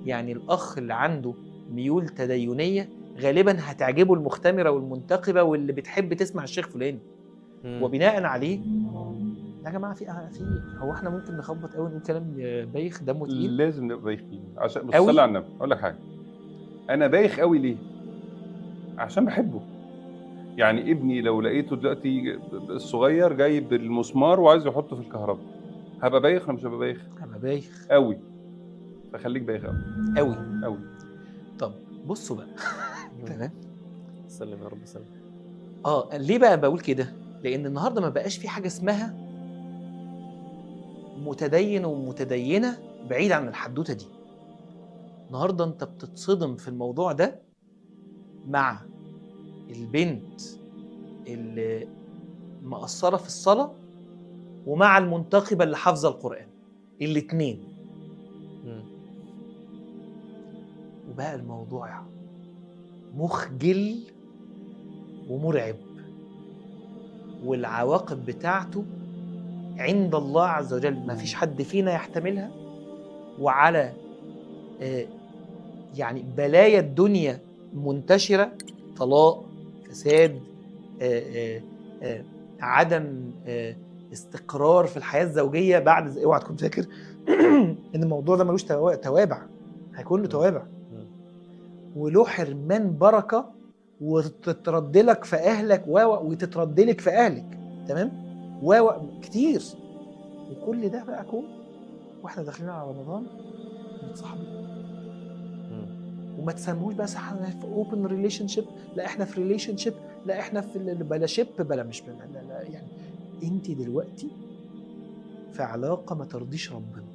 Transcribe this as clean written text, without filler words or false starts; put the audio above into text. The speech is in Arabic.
يعني الاخ اللي عنده ميول تدينيه غالبا هتعجبه المختمره والمنتقبه واللي بتحب تسمع الشيخ فلاني. وبناء عليه يا جماعه في هو احنا ممكن نخبط قوي نقول كلام بايخ دمه تقيل؟ لازم نبقى بايخين عشان بص قوي؟ صلي على النبي. اقول لك حاجه، انا بايخ قوي ليه؟ عشان بحبه. يعني ابني لو لقيته دلوقتي الصغير جايب المسمار وعايز يحطه في الكهرباء، هبقى بايخ ولا مش هبقى بايخ؟ هبقى بايخ قوي. فخليك بايخ قوي قوي قوي. طب بصوا بقى تمام. سلم يا رب سلم. ليه بقى بقول كده؟ لان النهارده ما بقاش في حاجه اسمها متدين ومتدينه بعيد عن الحدوته دي. النهارده انت بتتصدم في الموضوع ده مع البنت اللي مقصره في الصلاه ومع المنتقبه اللي حافظه القران، الاتنين. وبقى الموضوع مخجل ومرعب، والعواقب بتاعته عند الله عز وجل ما فيش حد فينا يحتملها. وعلى يعني بلايا الدنيا منتشرة، طلاق، فساد، عدم استقرار في الحياة الزوجية بعد. اوعى تكون فاكر ان الموضوع ده ملوش توابع، هيكون له توابع وله حرمان بركة، وتتردلك في أهلك وتتردلك في أهلك، تمام؟ كتير. وكل ده بقى كون واحنا داخلين على رمضان متصاحبين. وما تسموش بس احنا في اوبن ريليشن شيب، لا احنا في ريليشن شيب، لا احنا في بلا شيب بلا مش بلا، لا يعني انت دلوقتي في علاقه ما ترضيش ربنا.